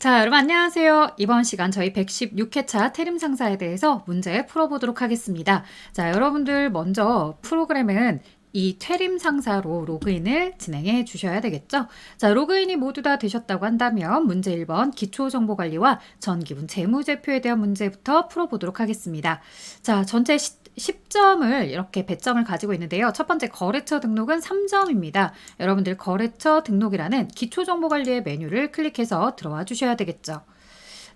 자, 여러분 안녕하세요. 이번 시간 저희 116회차 태림 상사에 대해서 문제 풀어보도록 하겠습니다. 자, 여러분들 먼저 프로그램은 이 퇴림 상사로 로그인을 진행해 주셔야 되겠죠. 자, 로그인이 모두 다 되셨다고 한다면 문제 1번 기초정보관리와 전기분 재무제표에 대한 문제부터 풀어보도록 하겠습니다. 자, 전체 10점을 이렇게 배점을 가지고 있는데요. 첫 번째 거래처 등록은 3점입니다. 여러분들 거래처 등록이라는 기초정보관리의 메뉴를 클릭해서 들어와 주셔야 되겠죠.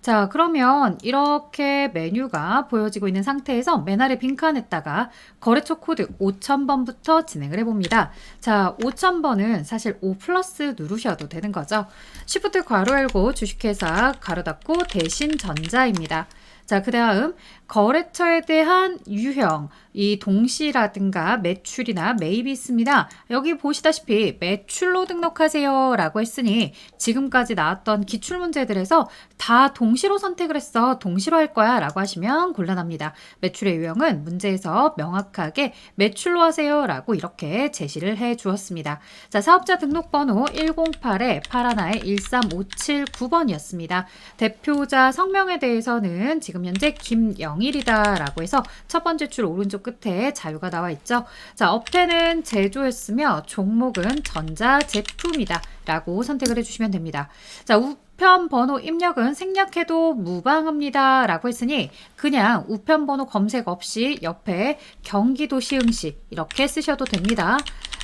자, 그러면 이렇게 메뉴가 보여지고 있는 상태에서 맨 아래 빈칸에다가 거래처 코드 5000번부터 진행을 해봅니다. 자, 5000번은 사실 5 플러스 누르셔도 되는 거죠. Shift 괄호 열고 주식회사 괄호 닫고 대신 전자입니다. 자, 그 다음 거래처에 대한 유형, 이 동시라든가 매출이나 매입이 있습니다. 여기 보시다시피 매출로 등록하세요 라고 했으니 지금까지 나왔던 기출문제들에서 다 동시로 선택을 했어. 동시로 할 거야 라고 하시면 곤란합니다. 매출의 유형은 문제에서 명확하게 매출로 하세요 라고 이렇게 제시를 해 주었습니다. 자, 사업자 등록번호 108에 811357 9번이었습니다. 대표자 성명에 대해서는 지금 현재 김영일이다 라고 해서 첫 번째 줄 오른쪽 끝에 자유가 나와 있죠. 자, 업태는 제조였으며 종목은 전자제품이다 라고 선택을 해주시면 됩니다. 자, 우편 번호 입력은 생략해도 무방합니다 라고 했으니 그냥 우편 번호 검색 없이 옆에 경기도 시흥시 이렇게 쓰셔도 됩니다.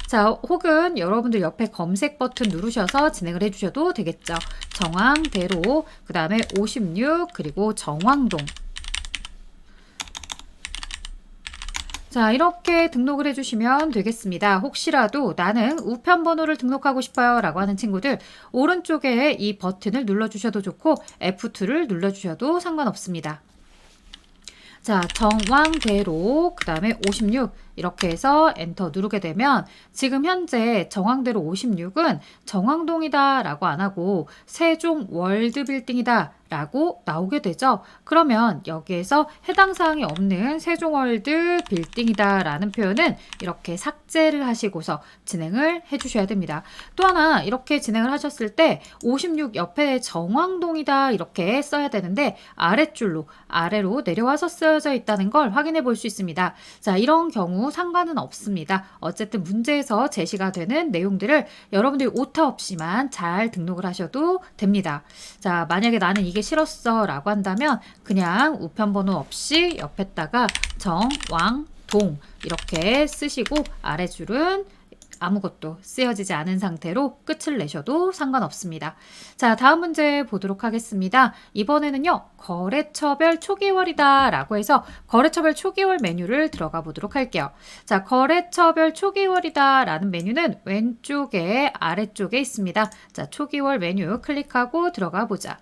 자, 혹은 여러분들 옆에 검색 버튼 누르셔서 진행을 해주셔도 되겠죠. 정황대로, 그 다음에 56, 그리고 정황동. 자, 이렇게 등록을 해주시면 되겠습니다. 혹시라도 나는 우편 번호를 등록하고 싶어요 라고 하는 친구들 오른쪽에 이 버튼을 눌러주셔도 좋고 F2를 눌러주셔도 상관없습니다. 자, 정황대로, 그 다음에 56 이렇게 해서 엔터 누르게 되면 지금 현재 정황대로 56은 정황동이다 라고 안 하고 세종 월드빌딩이다 라고 나오게 되죠. 그러면 여기에서 해당 사항이 없는 세종월드 빌딩이다 라는 표현은 이렇게 삭제를 하시고서 진행을 해주셔야 됩니다. 또 하나 이렇게 진행을 하셨을 때 56 옆에 정황동이다 이렇게 써야 되는데 아랫줄로 아래로 내려와서 쓰여져 있다는 걸 확인해 볼 수 있습니다. 자, 이런 경우 상관은 없습니다. 어쨌든 문제에서 제시가 되는 내용들을 여러분들이 오타 없이만 잘 등록을 하셔도 됩니다. 자, 만약에 나는 이게 싫었어 라고 한다면 그냥 우편번호 없이 옆에다가 정왕동 이렇게 쓰시고 아래줄은 아무것도 쓰여지지 않은 상태로 끝을 내셔도 상관없습니다. 자, 다음 문제 보도록 하겠습니다. 이번에는요, 거래처별 초기월이다 라고 해서 거래처별 초기월 메뉴를 들어가 보도록 할게요. 자, 거래처별 초기월이다 라는 메뉴는 왼쪽에 아래쪽에 있습니다. 자, 초기월 메뉴 클릭하고 들어가 보자.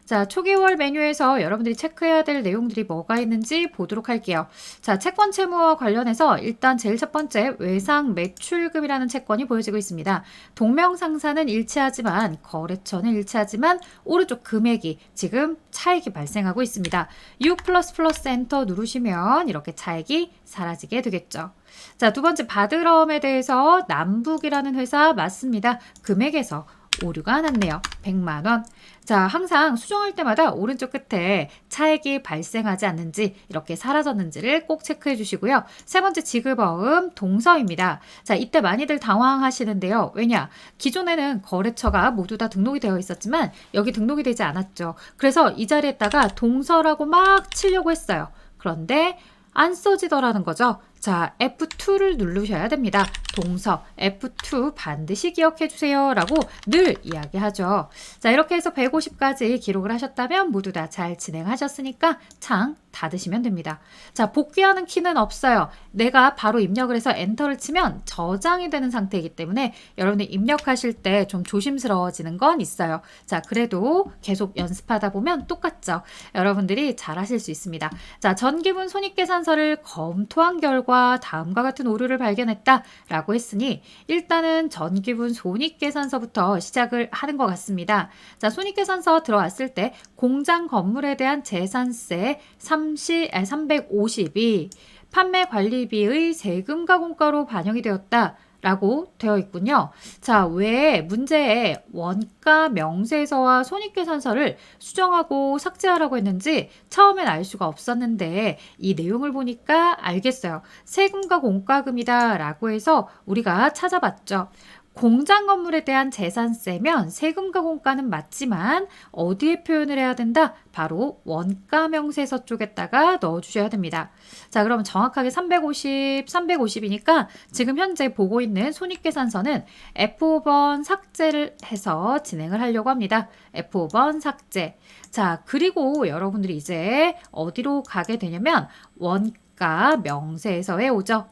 자, 초기월 메뉴에서 여러분들이 체크해야 될 내용들이 뭐가 있는지 보도록 할게요. 자, 채권 채무와 관련해서 일단 제일 첫 번째 외상 매출금이라는 채권이 보여지고 있습니다. 동명상사는 일치하지만 거래처는 일치하지만 오른쪽 금액이 지금 차익이 발생하고 있습니다. 6 플러스 엔터 누르시면 이렇게 차익이 사라지게 되겠죠. 자, 두 번째 바드럼에 대해서 남북이라는 회사 맞습니다. 금액에서 오류가 났네요. 100만 원. 자, 항상 수정할 때마다 오른쪽 끝에 차액이 발생하지 않는지 이렇게 사라졌는지를 꼭 체크해 주시고요. 세 번째 지급어음 동서입니다. 자, 이때 많이들 당황하시는데요. 왜냐? 기존에는 거래처가 모두 다 등록이 되어 있었지만 여기 등록이 되지 않았죠. 그래서 이 자리에다가 동서라고 막 치려고 했어요. 그런데 안 써지더라는 거죠. 자, F2를 누르셔야 됩니다. 동서 F2 반드시 기억해 주세요 라고 늘 이야기하죠. 자, 이렇게 해서 150까지 기록을 하셨다면 모두 다 잘 진행하셨으니까 창 닫으시면 됩니다. 자, 복귀하는 키는 없어요. 내가 바로 입력을 해서 엔터를 치면 저장이 되는 상태이기 때문에 여러분이 입력하실 때 좀 조심스러워지는 건 있어요. 자, 그래도 계속 연습하다 보면 똑같죠. 여러분들이 잘 하실 수 있습니다. 자, 전기분 손익계산서를 검토한 결과 다음과 같은 오류를 발견했다 라고 했으니 일단은 전기분 손익계산서부터 시작을 하는 것 같습니다. 자, 손익계산서 들어왔을 때 공장 건물에 대한 재산세 350이 판매 관리비의 세금과 공과로 반영이 되었다 라고 되어 있군요. 자, 왜 문제에 원가 명세서와 손익계산서를 수정하고 삭제하라고 했는지 처음엔 알 수가 없었는데 이 내용을 보니까 알겠어요. 세금과 공과금이다 라고 해서 우리가 찾아봤죠. 공장 건물에 대한 재산세면 세금과 공과는 맞지만 어디에 표현을 해야 된다? 바로 원가 명세서 쪽에다가 넣어주셔야 됩니다. 자, 그러면 정확하게 350, 350이니까 지금 현재 보고 있는 손익계산서는 F5번 삭제를 해서 진행을 하려고 합니다. F5번 삭제. 자, 그리고 여러분들이 이제 어디로 가게 되냐면 원가 명세서에 오죠.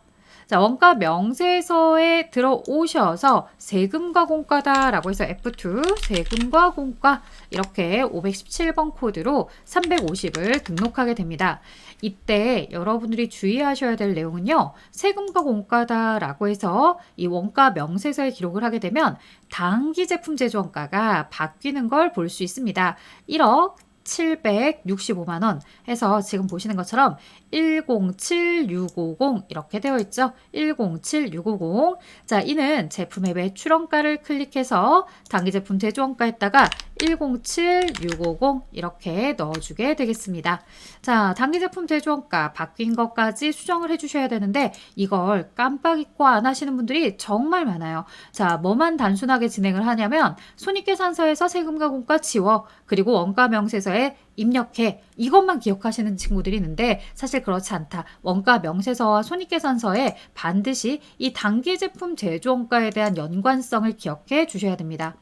자, 원가 명세서에 들어오셔서 세금과 공과다라고 해서 F2 세금과 공과 이렇게 517번 코드로 350을 등록하게 됩니다. 이때 여러분들이 주의하셔야 될 내용은요. 세금과 공과다라고 해서 이 원가 명세서에 기록을 하게 되면 당기 제품 제조원가가 바뀌는 걸 볼 수 있습니다. 1억 765만 원 해서 지금 보시는 것처럼 107650 이렇게 되어 있죠. 107650. 자, 이는 제품의 매출원가를 클릭해서 당기제품 제조원가에다가 107650 이렇게 넣어주게 되겠습니다. 자, 당기제품 제조원가 바뀐 것까지 수정을 해주셔야 되는데 이걸 깜빡 잊고 안 하시는 분들이 정말 많아요. 자, 뭐만 단순하게 진행을 하냐면 손익계산서에서 세금과 공과 지워 그리고 원가 명세서에 입력해 이것만 기억하시는 친구들이 있는데 사실 그렇지 않다. 원가 명세서와 손익계산서에 반드시 이 당기제품 제조원가에 대한 연관성을 기억해 주셔야 됩니다.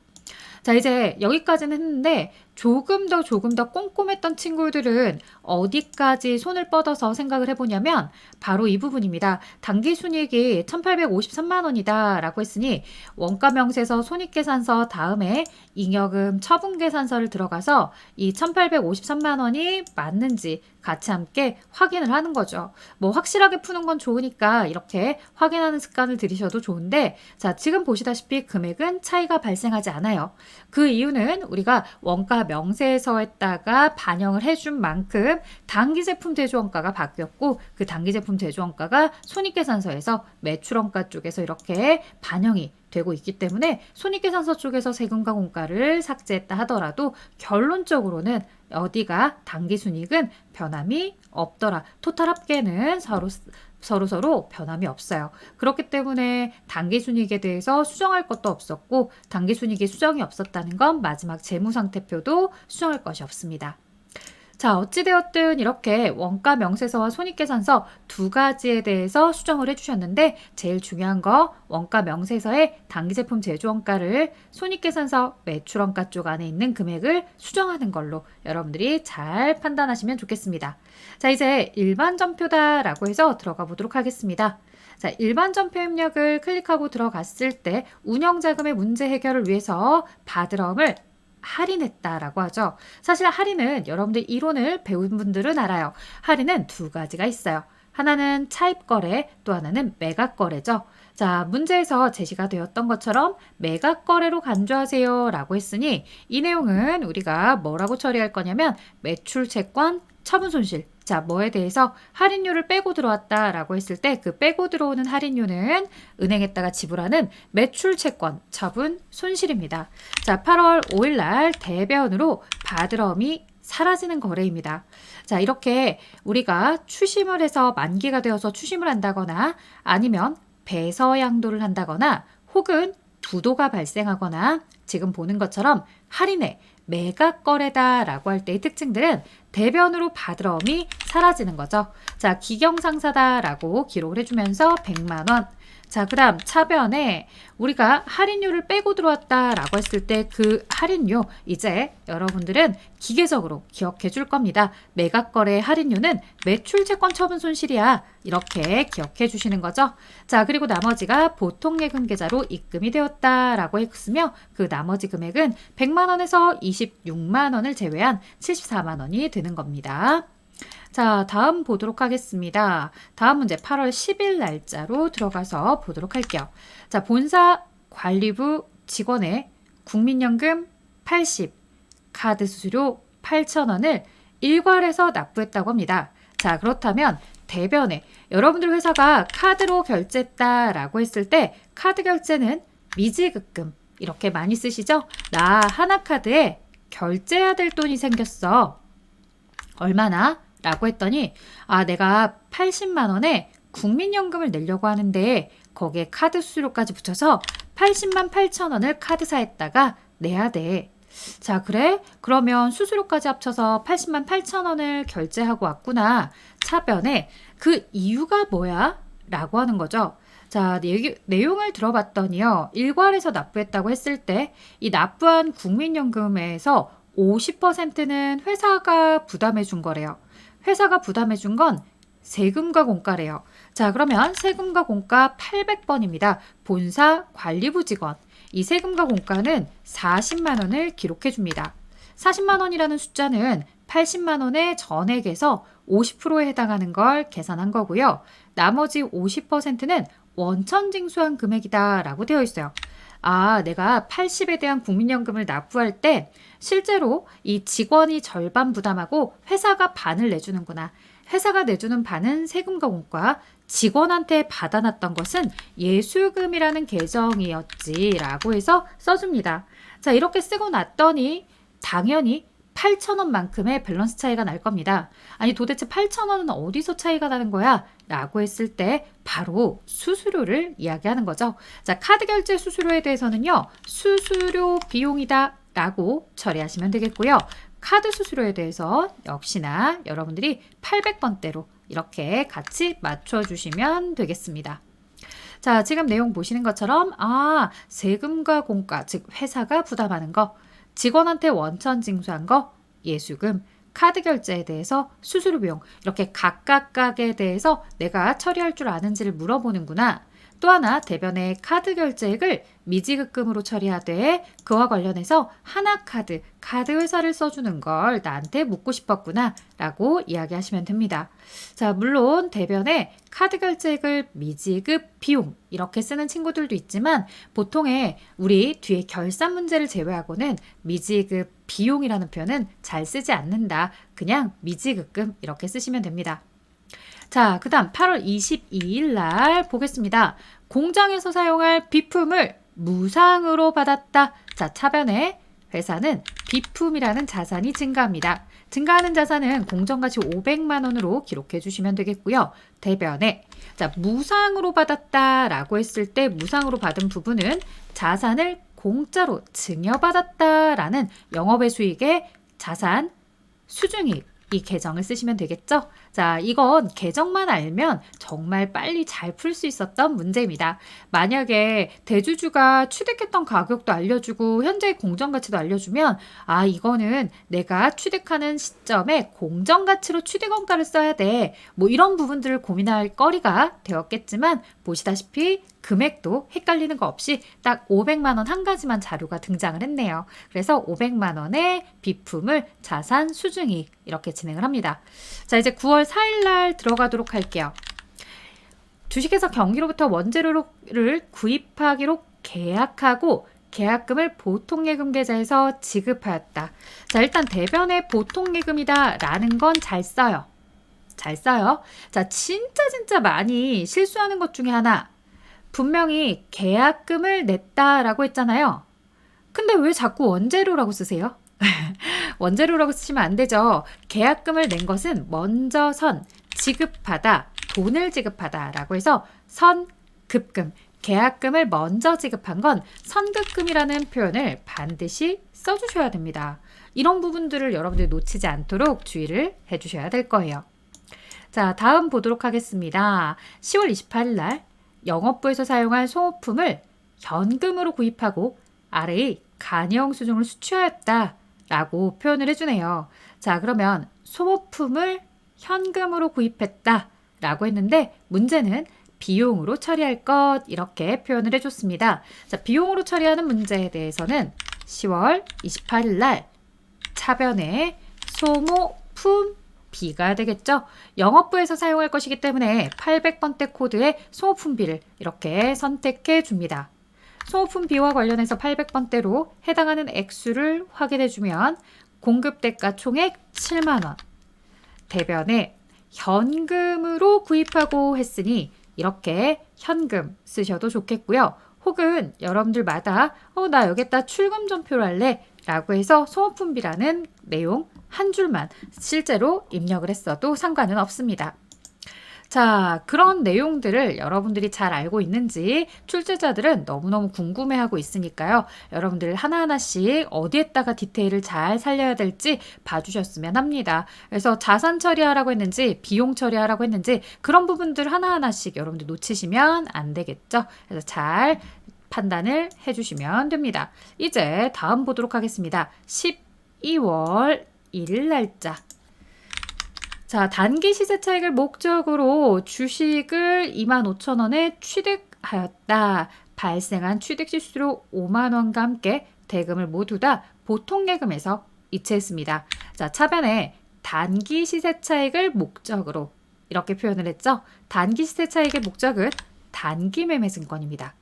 자, 이제 여기까지는 했는데 조금 더 꼼꼼했던 친구들은 어디까지 손을 뻗어서 생각을 해보냐면 바로 이 부분입니다. 당기순이익이 1853만 원이다 라고 했으니 원가명세서 손익계산서 다음에 잉여금 처분계산서를 들어가서 이 1853만 원이 맞는지 같이 함께 확인을 하는 거죠. 뭐 확실하게 푸는 건 좋으니까 이렇게 확인하는 습관을 들이셔도 좋은데 자, 지금 보시다시피 금액은 차이가 발생하지 않아요. 그 이유는 우리가 원가 명세서에다가 반영을 해준 만큼 당기제품 제조원가가 바뀌었고 그 당기제품 제조원가가 손익계산서에서 매출원가 쪽에서 이렇게 반영이 되고 있기 때문에 손익계산서 쪽에서 세금과 공과를 삭제했다 하더라도 결론적으로는 어디가 당기순이익은 변함이 없더라. 토탈 합계는 서로 변함이 없어요. 그렇기 때문에 당기순이익에 대해서 수정할 것도 없었고 당기순이익이 수정이 없었다는 건 마지막 재무상태표도 수정할 것이 없습니다. 자, 어찌되었든 이렇게 원가 명세서와 손익계산서 두 가지에 대해서 수정을 해주셨는데 제일 중요한 거 원가 명세서의 당기제품 제조원가를 손익계산서 매출원가 쪽 안에 있는 금액을 수정하는 걸로 여러분들이 잘 판단하시면 좋겠습니다. 자, 이제 일반 전표다라고 해서 들어가 보도록 하겠습니다. 자, 일반 전표 입력을 클릭하고 들어갔을 때 운영자금의 문제 해결을 위해서 바드럼을 할인했다라고 하죠. 사실 할인은 여러분들 이론을 배운 분들은 알아요. 할인은 두 가지가 있어요. 하나는 차입거래, 또 하나는 매각거래죠. 자, 문제에서 제시가 되었던 것처럼 매각거래로 간주하세요 라고 했으니 이 내용은 우리가 뭐라고 처리할 거냐면 매출채권, 처분손실. 자, 뭐에 대해서 할인료를 빼고 들어왔다라고 했을 때 그 빼고 들어오는 할인료는 은행에다가 지불하는 매출채권, 처분, 손실입니다. 자, 8월 5일 날 대변으로 바드럼이 사라지는 거래입니다. 자, 이렇게 우리가 추심을 해서 만기가 되어서 추심을 한다거나 아니면 배서양도를 한다거나 혹은 부도가 발생하거나 지금 보는 것처럼 할인에 매각거래다라고 할 때의 특징들은 대변으로 바드럼이 사라지는 거죠. 자, 기경상사다라고 기록을 해주면서 100만 원. 자, 그 다음 차변에 우리가 할인료를 빼고 들어왔다라고 했을 때 그 할인료 이제 여러분들은 기계적으로 기억해 줄 겁니다. 매각거래 할인료는 매출채권 처분 손실이야. 이렇게 기억해 주시는 거죠. 자, 그리고 나머지가 보통예금 계좌로 입금이 되었다라고 했으며 그 나머지 금액은 100만 원에서 26만 원을 제외한 74만 원이 되는 겁니다. 자, 다음 보도록 하겠습니다. 다음 문제 8월 10일 날짜로 들어가서 보도록 할게요. 자, 본사 관리부 직원의 국민연금 80, 카드 수수료 8,000원을 일괄해서 납부했다고 합니다. 자, 그렇다면 대변에 여러분들 회사가 카드로 결제했다라고 했을 때 카드 결제는 미지급금 이렇게 많이 쓰시죠? 나 하나카드에 결제해야 될 돈이 생겼어. 얼마나? 라고 했더니 내가 80만 원에 국민연금을 내려고 하는데 거기에 카드 수수료까지 붙여서 80만 8천 원을 카드사에다가 내야 돼. 자, 그래? 그러면 수수료까지 합쳐서 80만 8천 원을 결제하고 왔구나. 차변에 그 이유가 뭐야? 라고 하는 거죠. 자, 내용을 들어봤더니요. 일괄해서 납부했다고 했을 때 이 납부한 국민연금에서 50%는 회사가 부담해 준 거래요. 회사가 부담해 준 건 세금과 공과래요. 자, 그러면 세금과 공과 800번입니다. 본사 관리부 직원. 이 세금과 공과는 40만 원을 기록해 줍니다. 40만 원이라는 숫자는 80만 원의 전액에서 50%에 해당하는 걸 계산한 거고요. 나머지 50%는 원천 징수한 금액이다 라고 되어 있어요. 내가 80에 대한 국민연금을 납부할 때 실제로 이 직원이 절반 부담하고 회사가 반을 내주는구나. 회사가 내주는 반은 세금과 공과, 직원한테 받아놨던 것은 예수금이라는 계정이었지라고 해서 써줍니다. 자, 이렇게 쓰고 났더니 당연히 8,000원만큼의 밸런스 차이가 날 겁니다. 아니 도대체 8,000원은 어디서 차이가 나는 거야? 라고 했을 때 바로 수수료를 이야기하는 거죠. 자, 카드 결제 수수료에 대해서는요. 수수료 비용이다 라고 처리하시면 되겠고요. 카드 수수료에 대해서 역시나 여러분들이 800번대로 이렇게 같이 맞춰주시면 되겠습니다. 자, 지금 내용 보시는 것처럼 세금과 공과, 즉 회사가 부담하는 거, 직원한테 원천 징수한 거, 예수금, 카드 결제에 대해서 수수료 비용 이렇게 각각에 대해서 내가 처리할 줄 아는지를 물어보는구나. 또 하나 대변의 카드 결제액을 미지급금으로 처리하되 그와 관련해서 하나카드, 카드 회사를 써주는 걸 나한테 묻고 싶었구나 라고 이야기하시면 됩니다. 자, 물론 대변에 카드 결제액을 미지급 비용 이렇게 쓰는 친구들도 있지만 보통의 우리 뒤에 결산 문제를 제외하고는 미지급 비용이라는 표현은 잘 쓰지 않는다. 그냥 미지급금 이렇게 쓰시면 됩니다. 자, 그 다음 8월 22일 날 보겠습니다. 공장에서 사용할 비품을 무상으로 받았다. 자, 차변에 회사는 비품이라는 자산이 증가합니다. 증가하는 자산은 공정가치 500만 원으로 기록해 주시면 되겠고요. 대변에 무상으로 받았다라고 했을 때 무상으로 받은 부분은 자산을 공짜로 증여받았다라는 영업의 수익의 자산 수중익 이 계정을 쓰시면 되겠죠? 자, 이건 계정만 알면 정말 빨리 잘 풀 수 있었던 문제입니다. 만약에 대주주가 취득했던 가격도 알려주고 현재 공정가치도 알려주면 이거는 내가 취득하는 시점에 공정가치로 취득원가를 써야 돼. 뭐 이런 부분들을 고민할 거리가 되었겠지만 보시다시피 금액도 헷갈리는 거 없이 딱 500만 원 한 가지만 자료가 등장을 했네요. 그래서 500만 원의 비품을 자산 수중익 이렇게 진행을 합니다. 자, 이제 9월 4일 날 들어가도록 할게요. 주식회사 경기로부터 원재료를 구입하기로 계약하고 계약금을 보통예금 계좌에서 지급하였다. 자, 일단 대변의 보통예금이다 라는 건 잘 써요. 잘 써요. 자, 진짜 많이 실수하는 것 중에 하나. 분명히 계약금을 냈다라고 했잖아요. 근데 왜 자꾸 원재료라고 쓰세요? 원재료라고 쓰시면 안 되죠. 계약금을 낸 것은 먼저 지급하다, 돈을 지급하다 라고 해서 선급금, 계약금을 먼저 지급한 건 선급금이라는 표현을 반드시 써주셔야 됩니다. 이런 부분들을 여러분들이 놓치지 않도록 주의를 해주셔야 될 거예요. 자, 다음 보도록 하겠습니다. 10월 28일 날 영업부에서 사용할 소모품을 현금으로 구입하고 아래의 간이형 수중을 수취하였다 라고 표현을 해주네요. 자, 그러면 소모품을 현금으로 구입했다 라고 했는데 문제는 비용으로 처리할 것 이렇게 표현을 해줬습니다. 자, 비용으로 처리하는 문제에 대해서는 10월 28일 날 차변에 소모품 B가 되겠죠. 영업부에서 사용할 것이기 때문에 800번대 코드의 소모품비를 이렇게 선택해 줍니다. 소모품비와 관련해서 800번대로 해당하는 액수를 확인해 주면 공급대가 총액 7만 원, 대변에 현금으로 구입하고 했으니 이렇게 현금 쓰셔도 좋겠고요. 혹은 여러분들마다 나 여기다 출금 전표를 할래 라고 해서 소모품비라는 내용 한 줄만 실제로 입력을 했어도 상관은 없습니다. 자, 그런 내용들을 여러분들이 잘 알고 있는지 출제자들은 너무너무 궁금해하고 있으니까요. 여러분들 하나하나씩 어디에다가 디테일을 잘 살려야 될지 봐주셨으면 합니다. 그래서 자산 처리하라고 했는지 비용 처리하라고 했는지 그런 부분들 하나하나씩 여러분들 놓치시면 안 되겠죠. 그래서 잘 판단을 해주시면 됩니다. 이제 다음 보도록 하겠습니다. 12월 1일 날짜. 자, 단기 시세 차익을 목적으로 주식을 25,000원에 취득하였다. 발생한 취득 실수로 5만 원과 함께 대금을 모두 다 보통예금에서 이체했습니다. 자, 차변에 단기 시세 차익을 목적으로 이렇게 표현을 했죠. 단기 시세 차익의 목적은 단기 매매 증권입니다.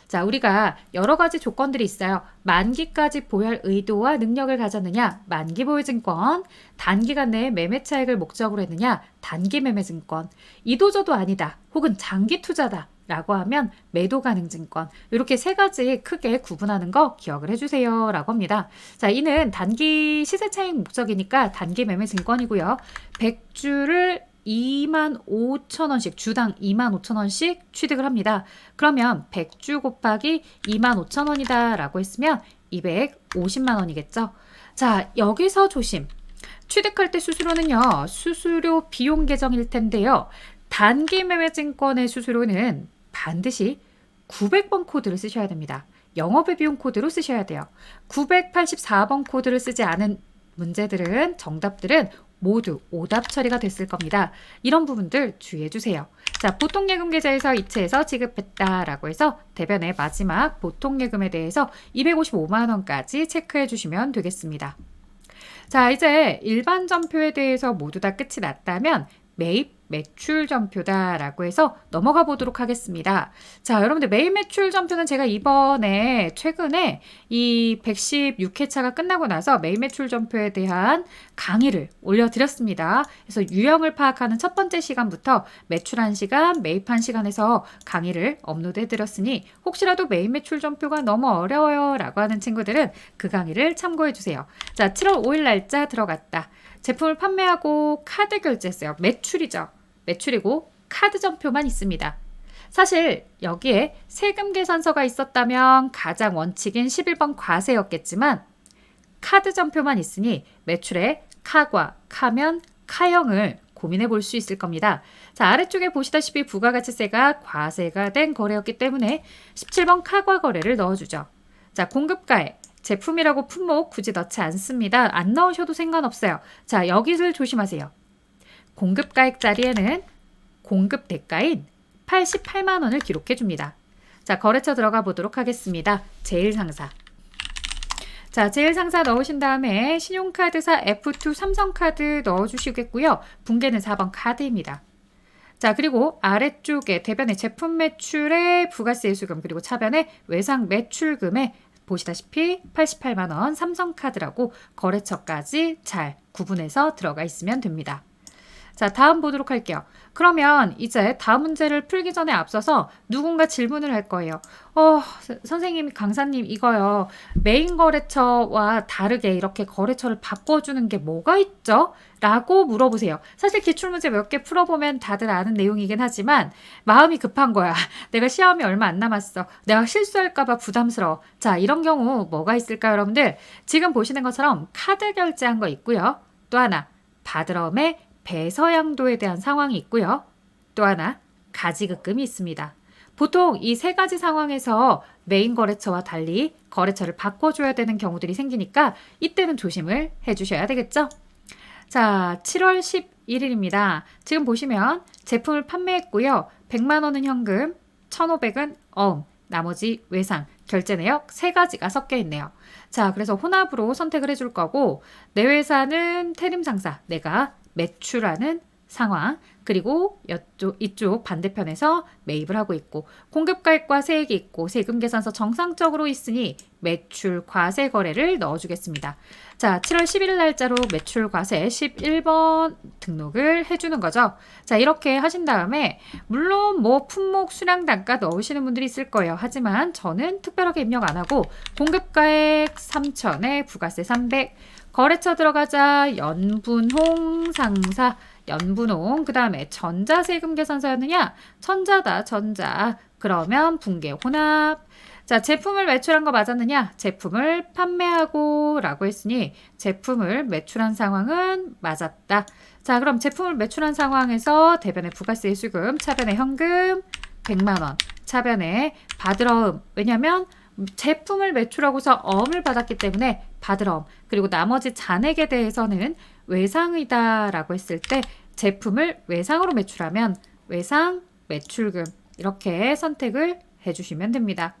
자, 우리가 여러 가지 조건들이 있어요. 만기까지 보유할 의도와 능력을 가졌느냐, 만기 보유 증권, 단기간 내에 매매 차익을 목적으로 했느냐, 단기 매매 증권, 이도저도 아니다, 혹은 장기 투자다 라고 하면 매도 가능 증권, 이렇게 세 가지 크게 구분하는 거 기억을 해주세요 라고 합니다. 자, 이는 단기 시세 차익 목적이니까 단기 매매 증권이고요. 100주를 25,000원씩 주당 25,000원씩 취득을 합니다. 그러면 100주 곱하기 25,000원이다 라고 했으면 250만 원이겠죠. 자, 여기서 조심. 취득할 때 수수료는요. 수수료 비용 계정일 텐데요. 단기 매매 증권의 수수료는 반드시 900번 코드를 쓰셔야 됩니다. 영업의 비용 코드로 쓰셔야 돼요. 984번 코드를 쓰지 않은 문제들은 정답들은 모두 오답 처리가 됐을 겁니다. 이런 부분들 주의해 주세요. 자, 보통예금 계좌에서 이체해서 지급했다라고 해서 대변의 마지막 보통예금에 대해서 255만 원까지 체크해 주시면 되겠습니다. 자, 이제 일반 전표에 대해서 모두 다 끝이 났다면 매입 매출 전표다라고 해서 넘어가 보도록 하겠습니다. 자, 여러분들 매입 매출 전표는 제가 이번에 최근에 이 116회차가 끝나고 나서 매입 매출 전표에 대한 강의를 올려드렸습니다. 그래서 유형을 파악하는 첫 번째 시간부터 매출한 시간, 매입한 시간에서 강의를 업로드해드렸으니 혹시라도 매입 매출 전표가 너무 어려워요 라고 하는 친구들은 그 강의를 참고해주세요. 자, 7월 5일 날짜 들어갔다. 제품을 판매하고 카드 결제했어요. 매출이죠. 매출이고 카드 전표만 있습니다. 사실 여기에 세금 계산서가 있었다면 가장 원칙인 11번 과세였겠지만 카드 전표만 있으니 매출에 카과, 카면, 카형을 고민해 볼 수 있을 겁니다. 자, 아래쪽에 보시다시피 부가가치세가 과세가 된 거래였기 때문에 17번 카과 거래를 넣어주죠. 자, 공급가액. 제품이라고 품목 굳이 넣지 않습니다. 안 넣으셔도 상관없어요. 자, 여기를 조심하세요. 공급가액 자리에는 공급 대가인 88만 원을 기록해 줍니다. 자, 거래처 들어가 보도록 하겠습니다. 제일상사. 자, 제일상사 넣으신 다음에 신용카드사 F2 삼성카드 넣어주시겠고요. 붕괴는 4번 카드입니다. 자, 그리고 아래쪽에 대변의 제품 매출의 부가세 수금 그리고 차변의 외상 매출금에 보시다시피 88만 원 삼성카드라고 거래처까지 잘 구분해서 들어가 있으면 됩니다. 자, 다음 보도록 할게요. 그러면 이제 다음 문제를 풀기 전에 앞서서 누군가 질문을 할 거예요. 선생님, 강사님 이거요. 메인 거래처와 다르게 이렇게 거래처를 바꿔주는 게 뭐가 있죠? 라고 물어보세요. 사실 기출문제 몇 개 풀어보면 다들 아는 내용이긴 하지만 마음이 급한 거야. 내가 시험이 얼마 안 남았어. 내가 실수할까봐 부담스러워. 자, 이런 경우 뭐가 있을까요, 여러분들? 지금 보시는 것처럼 카드 결제한 거 있고요. 또 하나, 바드럼의 배서양도에 대한 상황이 있고요. 또 하나, 가지급금이 있습니다. 보통 이 세 가지 상황에서 메인 거래처와 달리 거래처를 바꿔줘야 되는 경우들이 생기니까 이때는 조심을 해주셔야 되겠죠? 자, 7월 11일입니다. 지금 보시면 제품을 판매했고요. 100만 원은 현금, 1,500은 어음, 나머지 외상, 결제 내역 세 가지가 섞여 있네요. 자, 그래서 혼합으로 선택을 해줄 거고 내 회사는 태림상사, 내가 매출하는 상황, 그리고 이쪽 반대편에서 매입을 하고 있고 공급가액과 세액이 있고 세금계산서 정상적으로 있으니 매출 과세 거래를 넣어주겠습니다. 자, 7월 11일 날짜로 매출 과세 11번 등록을 해주는 거죠. 자, 이렇게 하신 다음에 물론 뭐 품목 수량 단가 넣으시는 분들이 있을 거예요. 하지만 저는 특별하게 입력 안 하고 공급가액 3,000에 부가세 300, 거래처 들어가자 연분홍 상사 연분홍, 그 다음에 전자세금 계산서였느냐? 전자다, 전자. 그러면 분계 혼합. 자, 제품을 매출한 거 맞았느냐? 제품을 판매하고 라고 했으니 제품을 매출한 상황은 맞았다. 자, 그럼 제품을 매출한 상황에서 대변의 부가세 수금, 차변의 현금 100만 원, 차변의 받으러음. 왜냐면 제품을 매출하고서 어음을 받았기 때문에 받으러음. 그리고 나머지 잔액에 대해서는 외상이다 라고 했을 때 제품을 외상으로 매출하면 외상 매출금 이렇게 선택을 해주시면 됩니다.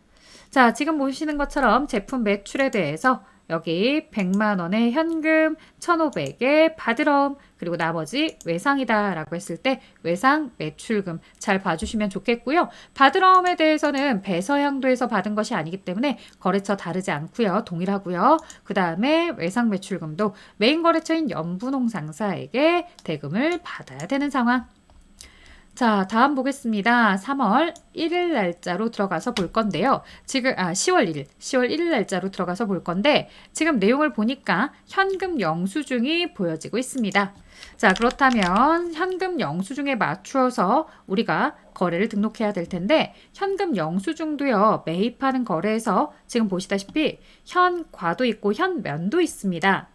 자, 지금 보시는 것처럼 제품 매출에 대해서 여기 100만 원의 현금, 1,500에 받으러움, 그리고 나머지 외상이다 라고 했을 때 외상 매출금 잘 봐주시면 좋겠고요. 받으러움에 대해서는 배서양도에서 받은 것이 아니기 때문에 거래처 다르지 않고요. 동일하고요. 그 다음에 외상 매출금도 메인 거래처인 연분홍 상사에게 대금을 받아야 되는 상황. 자, 다음 보겠습니다. 3월 1일 날짜로 들어가서 볼 건데요. 지금 10월 1일 날짜로 들어가서 볼 건데 지금 내용을 보니까 현금 영수증이 보여지고 있습니다. 자, 그렇다면 현금 영수증에 맞추어서 우리가 거래를 등록해야 될 텐데 현금 영수증도요. 매입하는 거래에서 지금 보시다시피 현과도 있고 현면도 있습니다.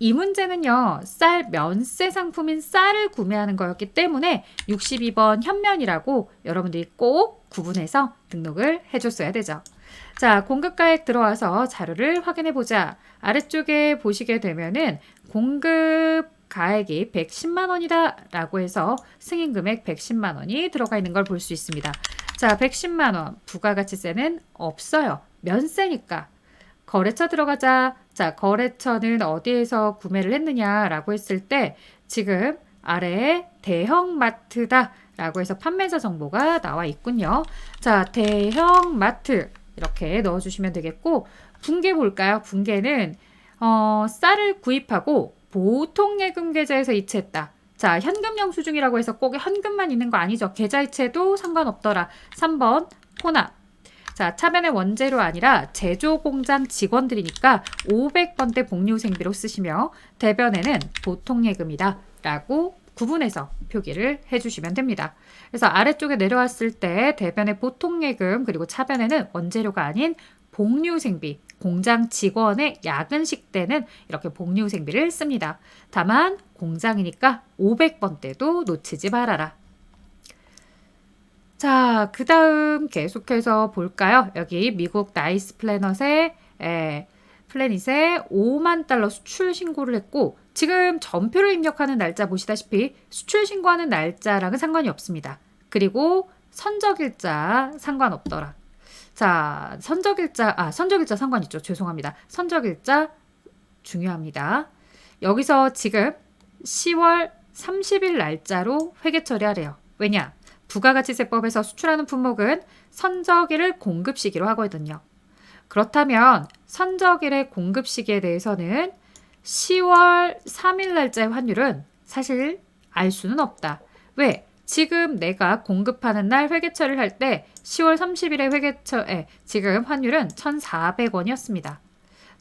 이 문제는요, 쌀 면세 상품인 쌀을 구매하는 거였기 때문에 62번 현면이라고 여러분들이 꼭 구분해서 등록을 해줬어야 되죠. 자, 공급가액 들어와서 자료를 확인해 보자. 아래쪽에 보시게 되면은 공급 가액이 110만 원이다 라고 해서 승인금액 110만 원이 들어가 있는 걸 볼 수 있습니다. 자, 110만 원 부가가치세는 없어요. 면세니까. 거래처 들어가자. 자, 거래처는 어디에서 구매를 했느냐라고 했을 때 지금 아래에 대형마트다 라고 해서 판매자 정보가 나와 있군요. 자, 대형마트 이렇게 넣어주시면 되겠고 분계 볼까요? 분계는 쌀을 구입하고 보통예금 계좌에서 이체했다. 자, 현금 영수증이라고 해서 꼭 현금만 있는 거 아니죠. 계좌이체도 상관없더라. 3번 혼합. 자, 차변의 원재료 아니라 제조공장 직원들이니까 500번대 복리후생비로 쓰시며 대변에는 보통예금이다 라고 구분해서 표기를 해주시면 됩니다. 그래서 아래쪽에 내려왔을 때 대변의 보통예금 그리고 차변에는 원재료가 아닌 복리후생비, 공장 직원의 야근식 때는 이렇게 복리후생비를 씁니다. 다만 공장이니까 500번대도 놓치지 말아라. 자, 그 다음 계속해서 볼까요? 여기 미국 나이스 플래닛의 5만 달러 수출 신고를 했고 지금 전표를 입력하는 날짜 보시다시피 수출 신고하는 날짜랑은 상관이 없습니다. 그리고 선적일자 상관없더라. 자, 선적일자 상관 있죠. 죄송합니다. 선적일자 중요합니다. 여기서 지금 10월 30일 날짜로 회계 처리하래요. 왜냐? 부가가치세법에서 수출하는 품목은 선적일을 공급 시기로 하거든요. 그렇다면 선적일의 공급 시기에 대해서는 10월 3일 날짜의 환율은 사실 알 수는 없다. 왜? 지금 내가 공급하는 날 회계 처리를 할 때 10월 30일에 지금 환율은 1,400원이었습니다.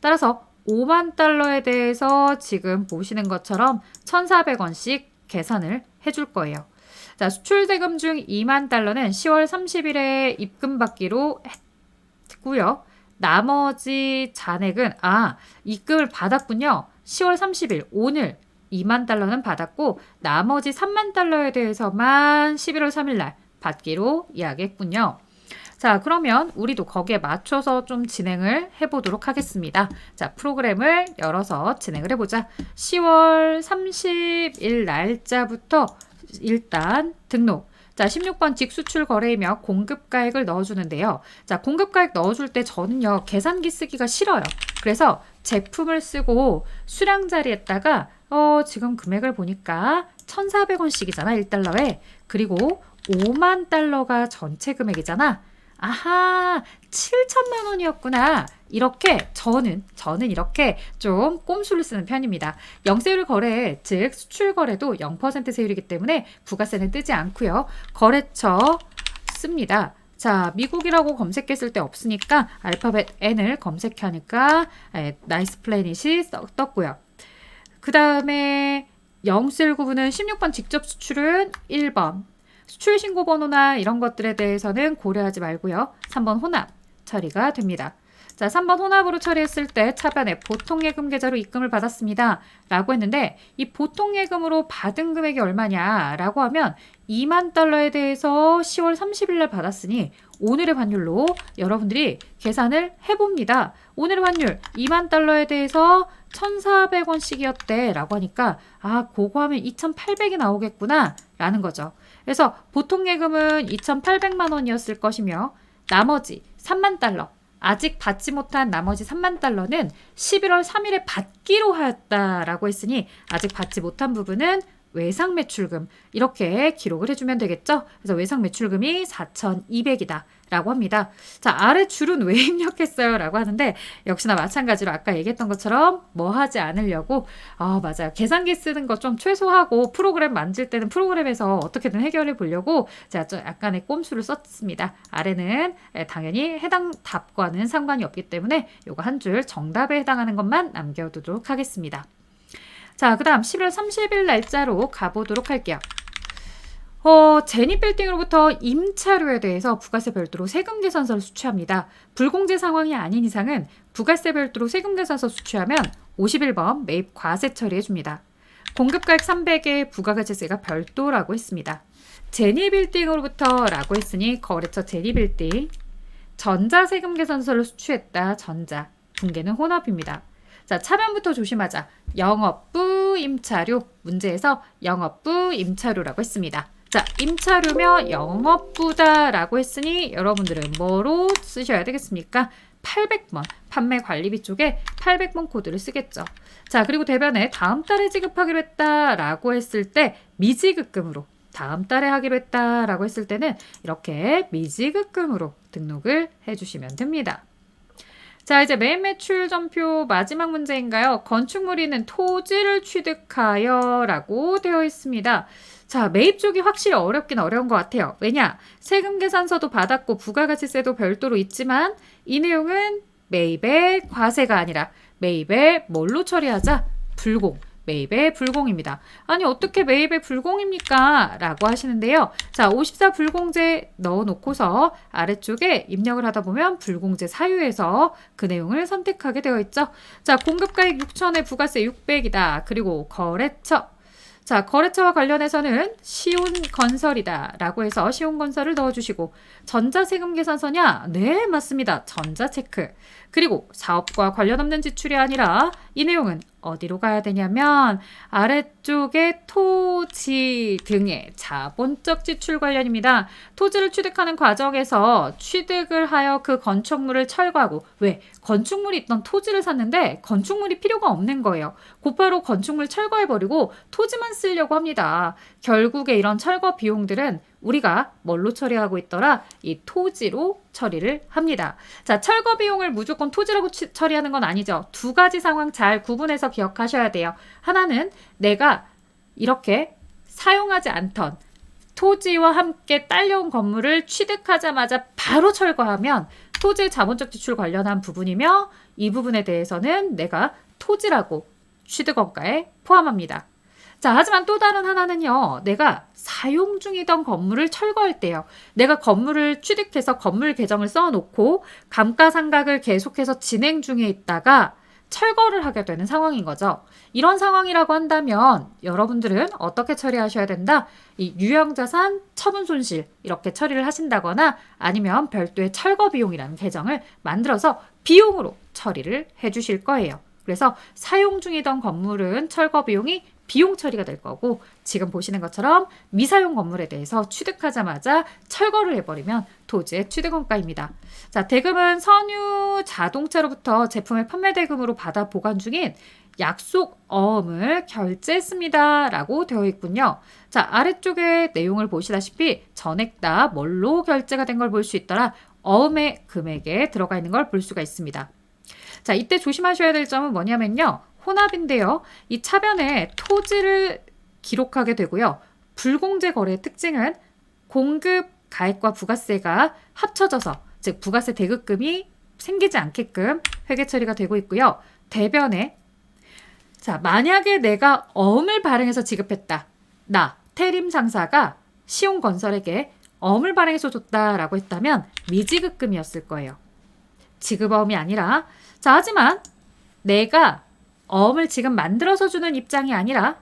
따라서 5만 달러에 대해서 지금 보시는 것처럼 1,400원씩 계산을 해줄 거예요. 자, 수출 대금 중 2만 달러는 10월 30일에 입금받기로 했고요. 나머지 잔액은 입금을 받았군요. 10월 30일 오늘 2만 달러는 받았고 나머지 3만 달러에 대해서만 11월 3일 날 받기로 이야기했군요. 자, 그러면 우리도 거기에 맞춰서 좀 진행을 해보도록 하겠습니다. 자, 프로그램을 열어서 진행을 해보자. 10월 30일 날짜부터 일단 등록. 자, 16번 직수출 거래이며 공급가액을 넣어주는데요. 자, 공급가액 넣어줄 때 저는요, 계산기 쓰기가 싫어요. 그래서 제품을 쓰고 수량 자리에다가 지금 금액을 보니까 1,400원씩이잖아, 1달러에. 그리고 5만 달러가 전체 금액이잖아. 아하, 7천만 원이었구나. 이렇게 저는 이렇게 좀 꼼수를 쓰는 편입니다. 영세율 거래, 즉 수출 거래도 0% 세율이기 때문에 부가세는 뜨지 않고요. 거래처 씁니다. 자, 미국이라고 검색했을 때 없으니까 알파벳 N을 검색하니까 나이스 플래닛이 떴고요. 그 다음에 영세율 구분은 16번 직접 수출은 1번. 수출 신고 번호나 이런 것들에 대해서는 고려하지 말고요. 3번 혼합 처리가 됩니다. 자, 3번 혼합으로 처리했을 때 차변에 보통예금 계좌로 입금을 받았습니다. 라고 했는데 이 보통예금으로 받은 금액이 얼마냐 라고 하면 2만 달러에 대해서 10월 30일 날 받았으니 오늘의 환율로 여러분들이 계산을 해봅니다. 오늘의 환율 2만 달러에 대해서 1,400원씩이었대 라고 하니까 그거 하면 2,800이 나오겠구나 라는 거죠. 그래서 보통예금은 2,800만 원이었을 것이며 나머지 3만 달러 아직 받지 못한 나머지 3만 달러는 11월 3일에 받기로 하였다라고 했으니 아직 받지 못한 부분은 외상 매출금 이렇게 기록을 해주면 되겠죠. 그래서 외상 매출금이 4,200이다 라고 합니다. 자, 아래 줄은 왜 입력했어요? 라고 하는데 역시나 마찬가지로 아까 얘기했던 것처럼 뭐 하지 않으려고 맞아요. 계산기 쓰는 거 좀 최소하고 프로그램 만질 때는 프로그램에서 어떻게든 해결해 보려고 제가 좀 약간의 꼼수를 썼습니다. 아래는 당연히 해당 답과는 상관이 없기 때문에 요거 한 줄 정답에 해당하는 것만 남겨두도록 하겠습니다. 자, 그 다음 11월 30일 날짜로 가보도록 할게요. 제니빌딩으로부터 임차료에 대해서 부가세 별도로 세금 계산서를 수취합니다. 불공제 상황이 아닌 이상은 부가세 별도로 세금 계산서 수취하면 51번 매입 과세 처리해줍니다. 공급가액 300에 부가가치세가 별도라고 했습니다. 제니빌딩으로부터 라고 했으니 거래처 제니빌딩 전자세금 계산서를 수취했다. 전자. 분계는 혼합입니다. 자, 차변부터 조심하자. 영업부 임차료. 문제에서 영업부 임차료라고 했습니다. 자, 임차료며 영업부다라고 했으니 여러분들은 뭐로 쓰셔야 되겠습니까? 800번 판매관리비 쪽에 800번 코드를 쓰겠죠. 자, 그리고 대변에 다음 달에 지급하기로 했다라고 했을 때 미지급금으로 다음 달에 하기로 했다라고 했을 때는 이렇게 미지급금으로 등록을 해주시면 됩니다. 자, 이제 매입 매출 전표 마지막 문제인가요? 건축물이 있는 토지를 취득하여 라고 되어 있습니다. 자, 매입 쪽이 확실히 어렵긴 어려운 것 같아요. 왜냐? 세금 계산서도 받았고 부가가치세도 별도로 있지만 이 내용은 매입의 과세가 아니라 매입의 뭘로 처리하자? 불공. 매입의 불공입니다. 아니 어떻게 매입의 불공입니까? 라고 하시는데요. 자, 54 불공제 넣어놓고서 아래쪽에 입력을 하다 보면 불공제 사유에서 그 내용을 선택하게 되어 있죠. 자, 공급가액 6천에 부가세 600이다. 그리고 거래처. 자, 거래처와 관련해서는 시온건설이다 라고 해서 시온건설을 넣어주시고 전자세금 계산서냐? 네, 맞습니다. 전자체크. 그리고 사업과 관련 없는 지출이 아니라 이 내용은 어디로 가야 되냐면 아래쪽에 토지 등의 자본적 지출 관련입니다. 토지를 취득하는 과정에서 취득을 하여 그 건축물을 철거하고 왜? 건축물이 있던 토지를 샀는데 건축물이 필요가 없는 거예요. 곧바로 건축물 철거해버리고 토지만 쓰려고 합니다. 결국에 이런 철거 비용들은 우리가 뭘로 처리하고 있더라? 이 토지로 처리를 합니다. 자, 철거 비용을 무조건 토지라고 처리하는 건 아니죠. 두 가지 상황 잘 구분해서 기억하셔야 돼요. 하나는 내가 이렇게 사용하지 않던 토지와 함께 딸려온 건물을 취득하자마자 바로 철거하면 토지의 자본적 지출 관련한 부분이며 이 부분에 대해서는 내가 토지라고 취득원가에 포함합니다. 자, 하지만 또 다른 하나는요. 내가 사용 중이던 건물을 철거할 때요. 내가 건물을 취득해서 건물 계정을 써놓고 감가상각을 계속해서 진행 중에 있다가 철거를 하게 되는 상황인 거죠. 이런 상황이라고 한다면 여러분들은 어떻게 처리하셔야 된다? 이 유형자산 처분손실 이렇게 처리를 하신다거나 아니면 별도의 철거 비용이라는 계정을 만들어서 비용으로 처리를 해주실 거예요. 그래서 사용 중이던 건물은 철거 비용이 비용 처리가 될 거고 지금 보시는 것처럼 미사용 건물에 대해서 취득하자마자 철거를 해버리면 토지의 취득원가입니다. 자, 대금은 선유 자동차로부터 제품의 판매 대금으로 받아 보관 중인 약속 어음을 결제했습니다 라고 되어 있군요. 자, 아래쪽에 내용을 보시다시피 전액 다 뭘로 결제가 된 걸 볼 수 있더라. 어음의 금액에 들어가 있는 걸 볼 수가 있습니다. 자, 이때 조심하셔야 될 점은 뭐냐면요. 혼합인데요. 이 차변에 토지를 기록하게 되고요. 불공제 거래의 특징은 공급 가액과 부가세가 합쳐져서, 즉 부가세 대급금이 생기지 않게끔 회계 처리가 되고 있고요. 대변에, 자, 만약에 내가 어음을 발행해서 지급했다. 나 태림 상사가 시용건설에게 어음을 발행해서 줬다라고 했다면 미지급금이었을 거예요. 지급어음이 아니라. 자, 하지만 내가 어음을 지금 만들어서 주는 입장이 아니라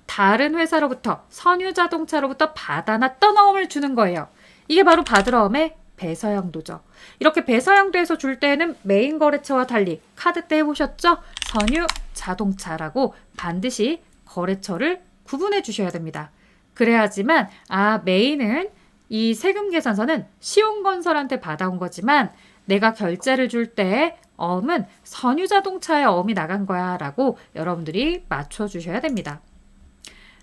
다른 회사로부터, 선유자동차로부터 받아놨던 어음을 주는 거예요. 이게 바로 받으러음의 배서양도죠. 이렇게 배서양도에서 줄 때는 메인 거래처와 달리 카드 때 해보셨죠? 선유자동차라고 반드시 거래처를 구분해 주셔야 됩니다. 그래야지만 메인은 이 세금 계산서는 시용건설한테 받아온 거지만 내가 결제를 줄 때 어음은 선유자동차의 어음이 나간 거야 라고 여러분들이 맞춰주셔야 됩니다.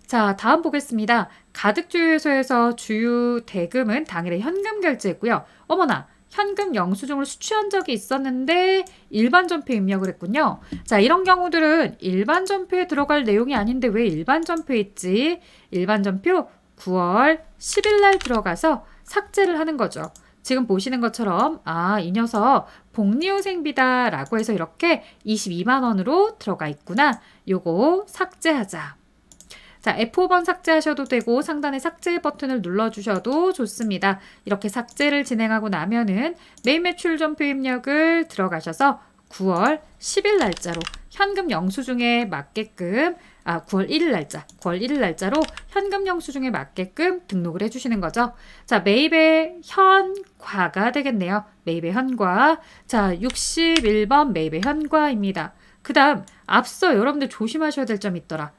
자, 다음 보겠습니다. 가득주유소에서 주유 대금은 당일에 현금 결제했고요. 어머나, 현금 영수증을 수취한 적이 있었는데 일반 전표에 입력을 했군요. 자, 이런 경우들은 일반 전표에 들어갈 내용이 아닌데 왜 일반 전표에 있지? 일반 전표 9월 10일 날 들어가서 삭제를 하는 거죠. 지금 보시는 것처럼 이 녀석 복리후생비다 라고 해서 이렇게 22만 원으로 들어가 있구나. 요거 삭제하자. 자, F5번 삭제하셔도 되고 상단의 삭제 버튼을 눌러주셔도 좋습니다. 이렇게 삭제를 진행하고 나면은 메인 매출 전표 입력을 들어가셔서 9월 10일 날짜로 현금 영수증에 맞게끔 9월 1일 날짜, 9월 1일 날짜로 현금 영수증에 맞게끔 등록을 해주시는 거죠. 자, 매입의 현과가 되겠네요. 매입의 현과. 자, 61번 매입의 현과입니다. 그 다음 앞서 여러분들 조심하셔야 될 점이 있더라.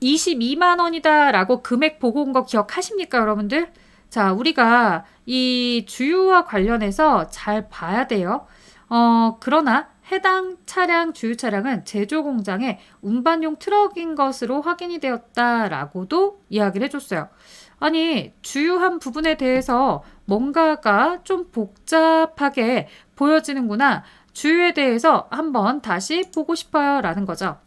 22만 원이다 라고 금액 보고 온 거 기억하십니까, 여러분들? 자, 우리가 이 주유와 관련해서 잘 봐야 돼요. 그러나 해당 차량, 주유 차량은 제조 공장에 운반용 트럭인 것으로 확인이 되었다라고도 이야기를 해줬어요. 아니, 주유한 부분에 대해서 뭔가가 좀 복잡하게 보여지는구나. 주유에 대해서 한번 다시 보고 싶어요 라는 거죠.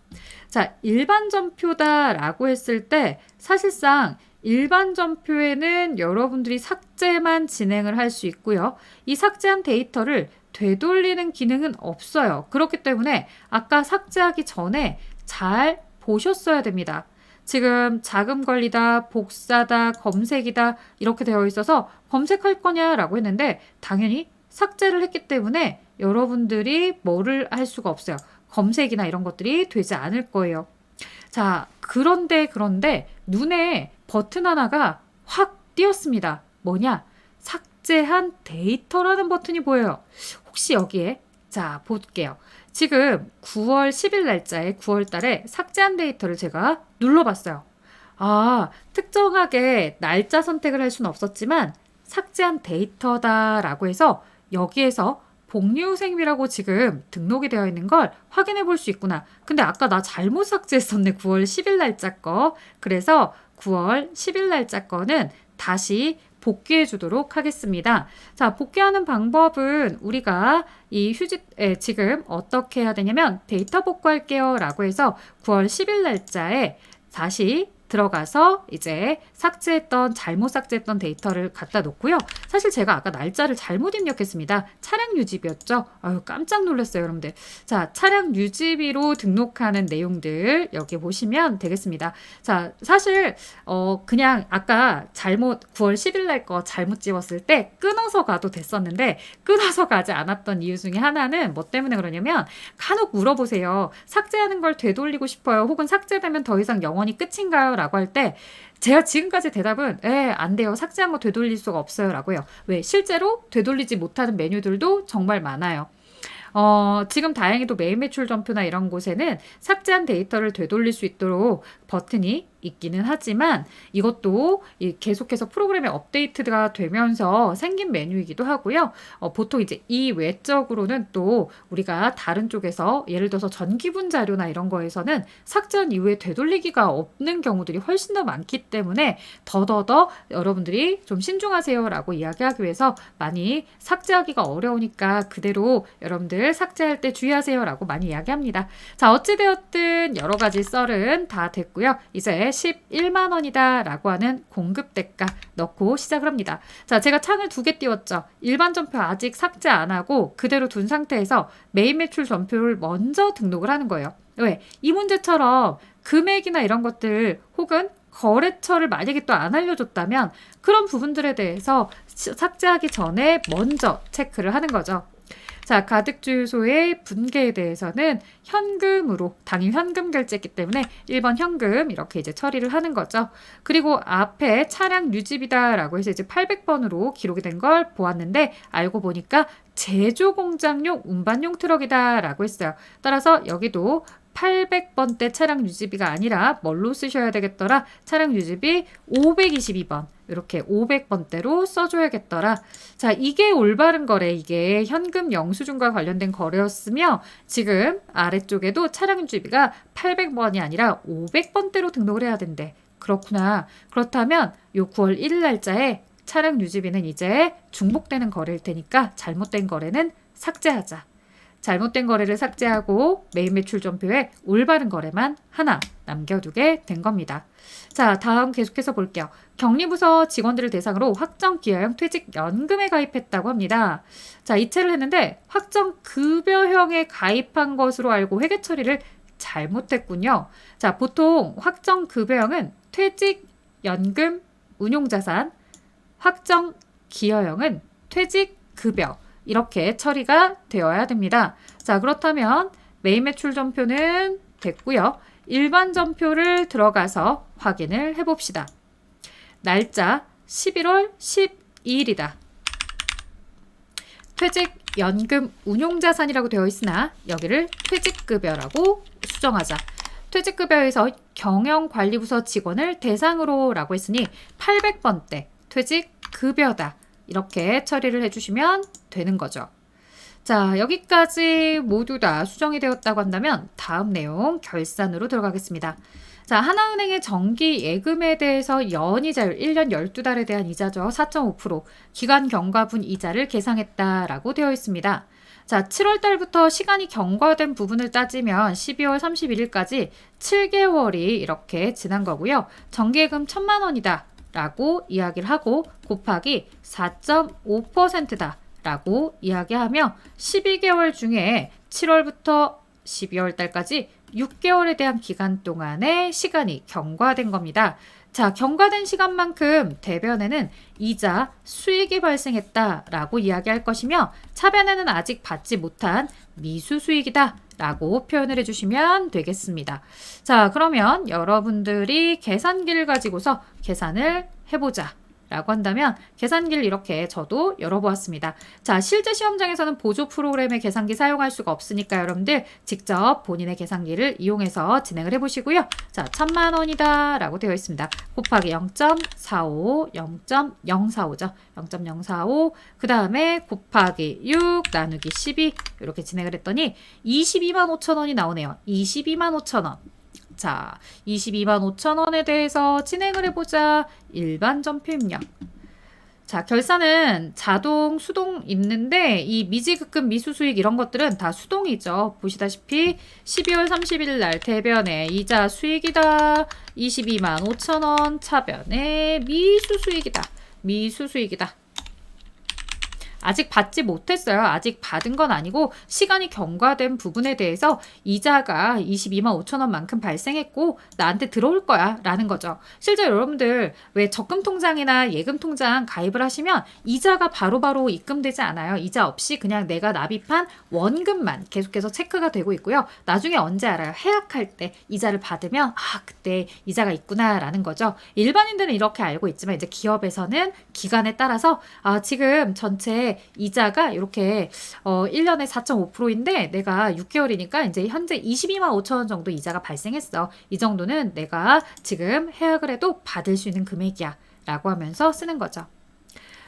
자, 일반 전표다라고 했을 때 사실상 일반 전표에는 여러분들이 삭제만 진행을 할 수 있고요. 이 삭제한 데이터를 되돌리는 기능은 없어요. 그렇기 때문에 아까 삭제하기 전에 잘 보셨어야 됩니다. 지금 자금 관리다, 복사다, 검색이다 이렇게 되어 있어서 검색할 거냐라고 했는데 당연히 삭제를 했기 때문에 여러분들이 뭐를 할 수가 없어요. 검색이나 이런 것들이 되지 않을 거예요. 자, 그런데 눈에 버튼 하나가 확 띄었습니다. 뭐냐? 삭제한 데이터라는 버튼이 보여요. 혹시 여기에 자, 볼게요. 지금 9월 10일 날짜에 9월 달에 삭제한 데이터를 제가 눌러봤어요. 특정하게 날짜 선택을 할 수는 없었지만 삭제한 데이터다라고 해서 여기에서 복리후생비라고 지금 등록이 되어 있는 걸 확인해 볼 수 있구나. 근데 아까 나 잘못 삭제했었네. 9월 10일 날짜 거. 그래서 9월 10일 날짜 거는 다시 복귀해 주도록 하겠습니다. 자, 복귀하는 방법은 우리가 이 지금 어떻게 해야 되냐면 데이터 복구할게요 라고 해서 9월 10일 날짜에 다시 들어가서 이제 잘못 삭제했던 데이터를 갖다 놓고요. 사실 제가 아까 날짜를 잘못 입력했습니다. 차량 유지비였죠? 깜짝 놀랐어요, 여러분들. 자, 차량 유지비로 등록하는 내용들 여기 보시면 되겠습니다. 자, 사실 그냥 아까 9월 10일 날 거 잘못 찍었을 때 끊어서 가도 됐었는데 끊어서 가지 않았던 이유 중에 하나는 뭐 때문에 그러냐면 간혹 물어보세요. 삭제하는 걸 되돌리고 싶어요. 혹은 삭제되면 더 이상 영원히 끝인가요? 라고 할 때 제가 지금까지 대답은 안 돼요. 삭제한 거 되돌릴 수가 없어요. 라고요. 왜? 실제로 되돌리지 못하는 메뉴들도 정말 많아요. 지금 다행히도 메인 매출 전표나 이런 곳에는 삭제한 데이터를 되돌릴 수 있도록 버튼이 있기는 하지만 이것도 계속해서 프로그램이 업데이트가 되면서 생긴 메뉴이기도 하고요. 보통 이제 이 외적으로는 또 우리가 다른 쪽에서 예를 들어서 전기분 자료나 이런 거에서는 삭제한 이후에 되돌리기가 없는 경우들이 훨씬 더 많기 때문에 더더더 여러분들이 좀 신중하세요라고 이야기하기 위해서 많이 삭제하기가 어려우니까 그대로 여러분들 삭제할 때 주의하세요라고 많이 이야기합니다. 자, 어찌되었든 여러 가지 썰은 다 됐고요. 이제 11만 원이다 라고 하는 공급 대가 넣고 시작을 합니다. 자, 제가 창을 2개 띄웠죠. 일반 전표 아직 삭제 안 하고 그대로 둔 상태에서 메인 매출 전표를 먼저 등록을 하는 거예요. 왜? 이 문제처럼 금액이나 이런 것들 혹은 거래처를 만약에 또 안 알려줬다면 그런 부분들에 대해서 삭제하기 전에 먼저 체크를 하는 거죠. 자, 가득 주유소의 분개에 대해서는 현금으로 당일 현금 결제했기 때문에 1번 현금 이렇게 이제 처리를 하는 거죠. 그리고 앞에 차량 유지비다라고 해서 이제 800번으로 기록이 된 걸 보았는데 알고 보니까 제조 공장용 운반용 트럭이다라고 했어요. 따라서 여기도 800번대 차량 유지비가 아니라 뭘로 쓰셔야 되겠더라? 차량 유지비 522번. 이렇게 500번대로 써줘야겠더라. 자, 이게 올바른 거래. 이게 현금 영수증과 관련된 거래였으며 지금 아래쪽에도 차량 유지비가 800번이 아니라 500번대로 등록을 해야 된대. 그렇구나. 그렇다면 요 9월 1일 날짜에 차량 유지비는 이제 중복되는 거래일 테니까 잘못된 거래는 삭제하자. 잘못된 거래를 삭제하고 메인 매출 전표에 올바른 거래만 하나 남겨두게 된 겁니다. 자, 다음 계속해서 볼게요. 격리부서 직원들을 대상으로 확정기여형 퇴직연금에 가입했다고 합니다. 자, 이체를 했는데 확정급여형에 가입한 것으로 알고 회계 처리를 잘못했군요. 자, 보통 확정급여형은 퇴직연금 운용자산, 확정기여형은 퇴직급여 이렇게 처리가 되어야 됩니다. 자, 그렇다면 메인 매출 전표는 됐고요. 일반 전표를 들어가서 확인을 해봅시다. 날짜 11월 12일이다. 퇴직연금 운용자산이라고 되어 있으나 여기를 퇴직급여라고 수정하자. 퇴직급여에서 경영관리부서 직원을 대상으로 라고 했으니 800번대 퇴직급여다. 이렇게 처리를 해주시면 되는 거죠. 자, 여기까지 모두 다 수정이 되었다고 한다면 다음 내용 결산으로 들어가겠습니다. 자, 하나은행의 정기 예금에 대해서 연이자율 1년 12달에 대한 이자죠. 4.5% 기간 경과분 이자를 계상했다라고 되어 있습니다. 자, 7월 달부터 시간이 경과된 부분을 따지면 12월 31일까지 7개월이 이렇게 지난 거고요. 정기예금 1,000만 원이다. 라고 이야기를 하고 곱하기 4.5%다 라고 이야기하며 12개월 중에 7월부터 12월 달까지 6개월에 대한 기간 동안의 시간이 경과된 겁니다. 자, 경과된 시간만큼 대변에는 이자 수익이 발생했다 라고 이야기할 것이며 차변에는 아직 받지 못한 미수 수익이다 라고 표현을 해주시면 되겠습니다. 자, 그러면 여러분들이 계산기를 가지고서 계산을 해보자 라고 한다면 계산기를 이렇게 저도 열어보았습니다. 자, 실제 시험장에서는 보조 프로그램의 계산기 사용할 수가 없으니까 여러분들 직접 본인의 계산기를 이용해서 진행을 해보시고요. 자, 1,000만 원이다 라고 되어 있습니다. 곱하기 0.45, 0.045죠. 0.045, 그 다음에 곱하기 6 나누기 12 이렇게 진행을 했더니 22만 5천 원이 나오네요. 22만 5천 원. 자, 22만 5천 원에 대해서 진행을 해보자. 일반 전표 입력. 자, 결산은 자동, 수동 있는데 이 미지급금, 미수수익 이런 것들은 다 수동이죠. 보시다시피 12월 30일 날 대변에 이자 수익이다. 22만 5천 원 차변에 미수수익이다. 미수수익이다. 아직 받지 못했어요. 아직 받은 건 아니고 시간이 경과된 부분에 대해서 이자가 22만 5천 원만큼 발생했고 나한테 들어올 거야 라는 거죠. 실제 여러분들 왜 적금통장이나 예금통장 가입을 하시면 이자가 바로바로 입금되지 않아요. 이자 없이 그냥 내가 납입한 원금만 계속해서 체크가 되고 있고요. 나중에 언제 알아요? 해약할 때 이자를 받으면 아, 그때 이자가 있구나 라는 거죠. 일반인들은 이렇게 알고 있지만 이제 기업에서는 기간에 따라서 아, 지금 전체 있는데 이자가 이렇게 1년에 4.5%인데 내가 6개월이니까 이제 현재 22만 5천 원 정도 이자가 발생했어. 이 정도는 내가 지금 해약을 해도 받을 수 있는 금액이야 라고 하면서 쓰는 거죠.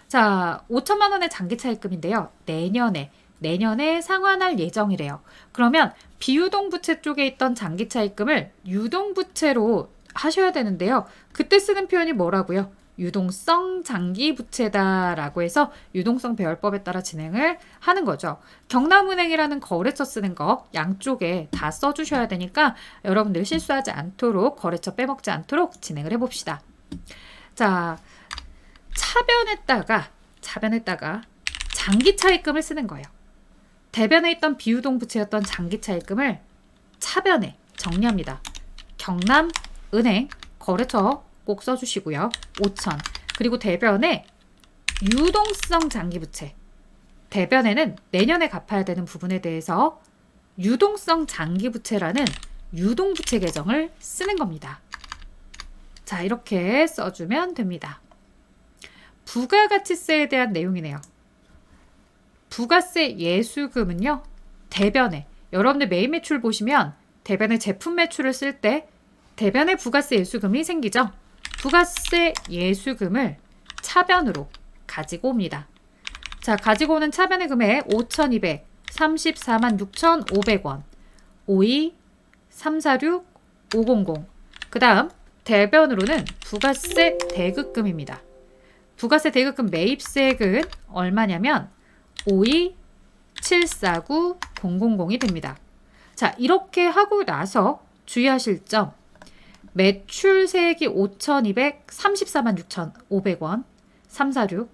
자, 5천만 원의 장기 차입금인데요. 내년에 상환할 예정이래요. 그러면 비유동부채 쪽에 있던 장기 차입금을 유동부채로 하셔야 되는데요. 그때 쓰는 표현이 뭐라고요? 유동성 장기 부채다라고 해서 유동성 배열법에 따라 진행을 하는 거죠. 경남은행이라는 거래처 쓰는 거 양쪽에 다 써주셔야 되니까 여러분들 실수하지 않도록 거래처 빼먹지 않도록 진행을 해봅시다. 자, 차변에다가 장기 차입금을 쓰는 거예요. 대변에 있던 비유동 부채였던 장기 차입금을 차변에 정리합니다. 경남은행 거래처 꼭 써주시고요. 5천. 그리고 대변에 유동성 장기 부채. 대변에는 내년에 갚아야 되는 부분에 대해서 유동성 장기 부채라는 유동부채 계정을 쓰는 겁니다. 자, 이렇게 써주면 됩니다. 부가가치세에 대한 내용이네요. 부가세 예수금은요. 대변에 여러분들 매입 매출 보시면 대변에 제품 매출을 쓸 때 대변에 부가세 예수금이 생기죠. 부가세 예수금을 차변으로 가지고 옵니다. 자, 가지고 오는 차변의 금액 5,234만 6,500원 52 346 500. 그 다음 대변으로는 부가세 대급금입니다. 부가세 대급금 매입세액은 얼마냐면 52 749 000이 됩니다. 자, 이렇게 하고 나서 주의하실 점. 매출세액이 5,234만 6,500원 346.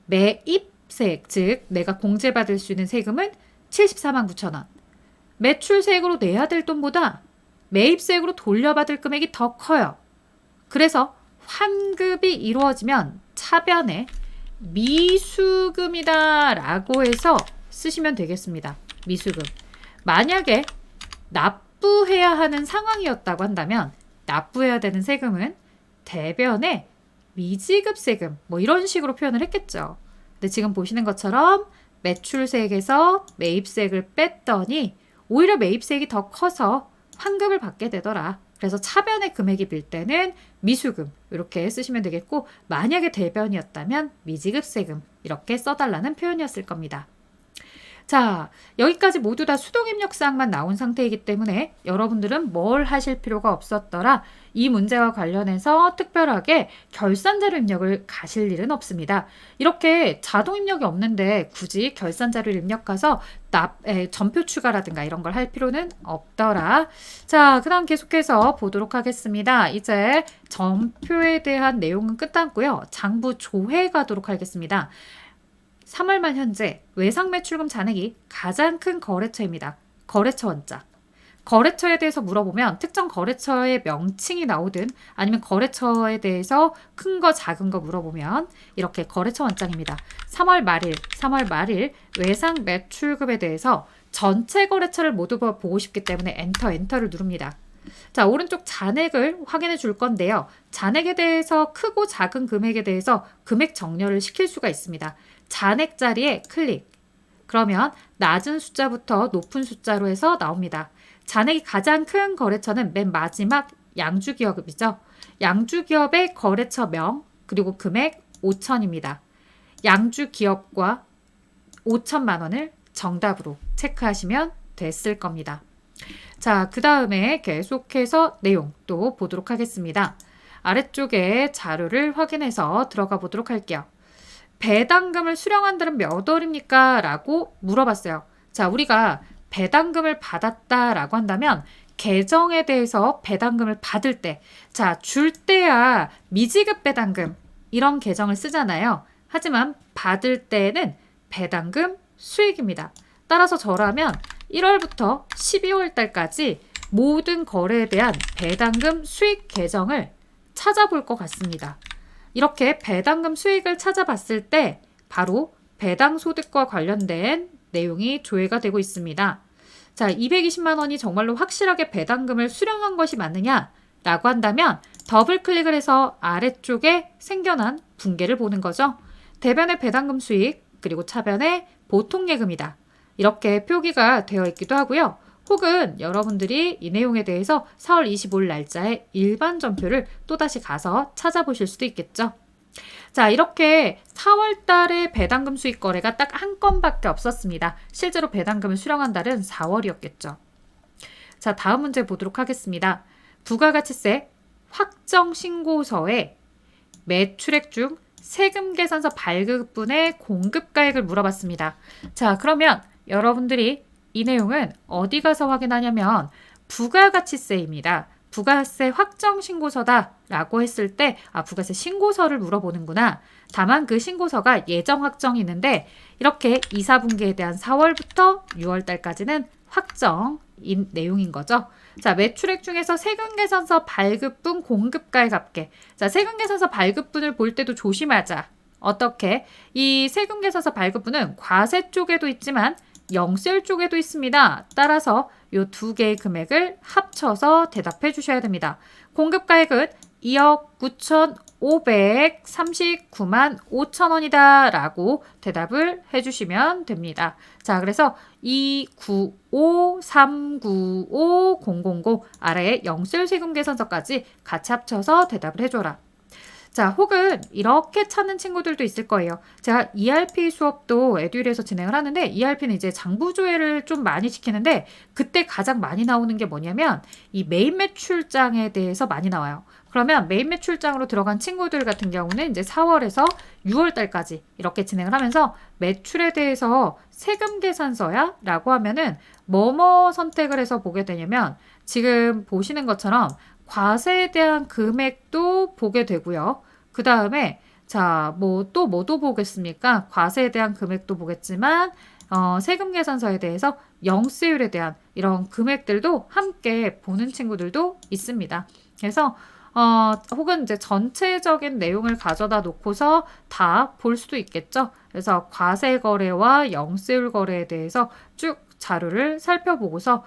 매입세액, 즉 내가 공제받을 수 있는 세금은 74만 9천 원. 매출세액으로 내야 될 돈보다 매입세액으로 돌려받을 금액이 더 커요. 그래서 환급이 이루어지면 차변에 미수금이다 라고 해서 쓰시면 되겠습니다. 미수금. 만약에 납부해야 하는 상황이었다고 한다면 납부해야 되는 세금은 대변에 미지급 세금 뭐 이런 식으로 표현을 했겠죠. 근데 지금 보시는 것처럼 매출세액에서 매입세액을 뺐더니 오히려 매입세액이 더 커서 환급을 받게 되더라. 그래서 차변의 금액이 빌 때는 미수금 이렇게 쓰시면 되겠고 만약에 대변이었다면 미지급 세금 이렇게 써달라는 표현이었을 겁니다. 자, 여기까지 모두 다 수동입력사항만 나온 상태이기 때문에 여러분들은 뭘 하실 필요가 없었더라. 이 문제와 관련해서 특별하게 결산자료 입력을 가실 일은 없습니다. 이렇게 자동 입력이 없는데 굳이 결산자료를 입력 가서 전표 추가라든가 이런 걸 할 필요는 없더라. 자, 그 다음 계속해서 보도록 하겠습니다. 이제 전표에 대한 내용은 끝났고요. 장부 조회 가도록 하겠습니다. 3월 말 현재 외상매출금 잔액이 가장 큰 거래처입니다. 거래처 원자. 거래처에 대해서 물어보면 특정 거래처의 명칭이 나오든 아니면 거래처에 대해서 큰 거 작은 거 물어보면 이렇게 거래처 원장입니다. 3월 말일 외상매출금에 대해서 전체 거래처를 모두 보고 싶기 때문에 엔터를 누릅니다. 자, 오른쪽 잔액을 확인해 줄 건데요. 잔액에 대해서 크고 작은 금액에 대해서 금액 정렬을 시킬 수가 있습니다. 잔액 자리에 클릭. 그러면 낮은 숫자부터 높은 숫자로 해서 나옵니다. 잔액이 가장 큰 거래처는 맨 마지막 양주기업이죠. 양주기업의 거래처명 그리고 금액 5천입니다. 양주기업과 5천만 원을 정답으로 체크하시면 됐을 겁니다. 자, 그 다음에 계속해서 내용 또 보도록 하겠습니다. 아래쪽에 자료를 확인해서 들어가 보도록 할게요. 배당금을 수령한 달은 몇 월입니까? 라고 물어봤어요. 자, 우리가 배당금을 받았다라고 한다면 계정에 대해서 배당금을 받을 때, 자, 줄 때야 미지급 배당금 이런 계정을 쓰잖아요. 하지만 받을 때는 배당금 수익입니다. 따라서 저라면 1월부터 12월 달까지 모든 거래에 대한 배당금 수익 계정을 찾아볼 것 같습니다. 이렇게 배당금 수익을 찾아봤을 때 바로 배당소득과 관련된 내용이 조회가 되고 있습니다. 자, 220만 원이 정말로 확실하게 배당금을 수령한 것이 맞느냐라고 한다면 더블 클릭을 해서 아래쪽에 생겨난 붕괴를 보는 거죠. 대변의 배당금 수익 그리고 차변에 보통예금이다. 이렇게 표기가 되어 있기도 하고요. 혹은 여러분들이 이 내용에 대해서 4월 25일 날짜에 일반 전표를 또다시 가서 찾아보실 수도 있겠죠. 자, 이렇게 4월 달에 배당금 수익 거래가 딱 한 건밖에 없었습니다. 실제로 배당금을 수령한 달은 4월이었겠죠. 자, 다음 문제 보도록 하겠습니다. 부가가치세 확정 신고서에 매출액 중 세금 계산서 발급분의 공급가액을 물어봤습니다. 자, 그러면 여러분들이 이 내용은 어디 가서 확인하냐면 부가가치세입니다. 부가세 확정 신고서다 라고 했을 때 부가세 신고서를 물어보는구나. 다만 그 신고서가 예정 확정이 있는데 이렇게 2, 4분기에 대한 4월부터 6월 달까지는 확정인 내용인 거죠. 자, 매출액 중에서 세금계산서 발급분 공급가액 합계. 자, 세금계산서 발급분을 볼 때도 조심하자. 어떻게? 이 세금계산서 발급분은 과세 쪽에도 있지만 영세율 쪽에도 있습니다. 따라서 이 두 개의 금액을 합쳐서 대답해 주셔야 됩니다. 공급가액은 2억 9,539만 5천 원이다 라고 대답을 해주시면 됩니다. 자, 그래서 295-395-000 아래에 영세율 세금 계산서까지 같이 합쳐서 대답을 해줘라. 자, 혹은 이렇게 찾는 친구들도 있을 거예요. 제가 ERP 수업도 에듀윌에서 진행을 하는데 ERP는 이제 장부조회를 좀 많이 시키는데 그때 가장 많이 나오는 게 뭐냐면 이 메인 매출장에 대해서 많이 나와요. 그러면 메인 매출장으로 들어간 친구들 같은 경우는 이제 4월에서 6월 달까지 이렇게 진행을 하면서 매출에 대해서 세금 계산서야? 라고 하면은 뭐뭐 선택을 해서 보게 되냐면 지금 보시는 것처럼 과세에 대한 금액도 보게 되고요. 그 다음에 자, 뭐도 보겠습니까? 과세에 대한 금액도 보겠지만 세금 계산서에 대해서 영세율에 대한 이런 금액들도 함께 보는 친구들도 있습니다. 그래서 혹은 이제 전체적인 내용을 가져다 놓고서 다 볼 수도 있겠죠. 그래서 과세 거래와 영세율 거래에 대해서 쭉 자료를 살펴보고서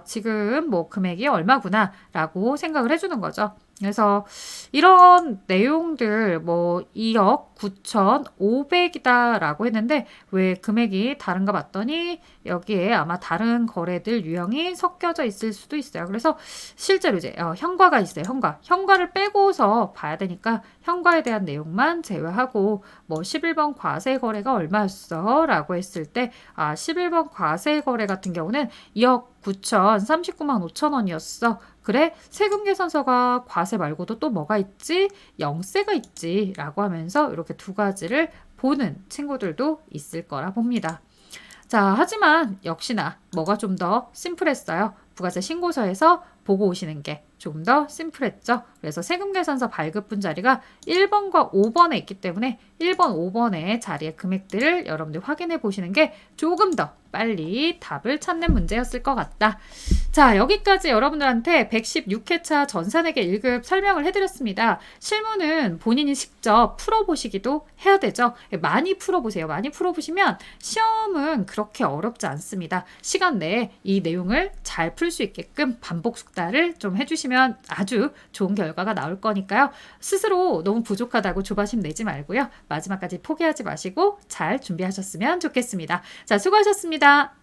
지금 뭐 금액이 얼마구나 라고 생각을 해주는 거죠. 그래서 이런 내용들 뭐 2억 9,500이다 라고 했는데 왜 금액이 다른가 봤더니 여기에 아마 다른 거래들 유형이 섞여져 있을 수도 있어요. 그래서 실제로 이제 현과가 있어요. 현과를 빼고서 봐야 되니까 현과에 대한 내용만 제외하고 뭐 11번 과세 거래가 얼마였어? 라고 했을 때 11번 과세 거래 같은 경우는 2억 9,039만 5천 원이었어. 그래? 세금 계산서가 과세 말고도 또 뭐가 있지? 영세가 있지. 라고 하면서 이렇게 두 가지를 보는 친구들도 있을 거라 봅니다. 자, 하지만 역시나 뭐가 좀 더 심플했어요. 부가세 신고서에서 보고 오시는 게 조금 더 심플했죠. 그래서 세금계산서 발급분 자리가 1번과 5번에 있기 때문에 1번, 5번의 자리의 금액들을 여러분들 확인해 보시는 게 조금 더 빨리 답을 찾는 문제였을 것 같다. 자, 여기까지 여러분들한테 116회차 전산회계 1급 설명을 해드렸습니다. 실무는 본인이 직접 풀어보시기도 해야 되죠. 많이 풀어보세요. 많이 풀어보시면 시험은 그렇게 어렵지 않습니다. 시간 내에 이 내용을 잘 풀 수 있게끔 반복 숙달을 좀 해주시면 아주 좋은 결과가 나올 거니까요. 스스로 너무 부족하다고 조바심 내지 말고요. 마지막까지 포기하지 마시고 잘 준비하셨으면 좋겠습니다. 자, 수고하셨습니다.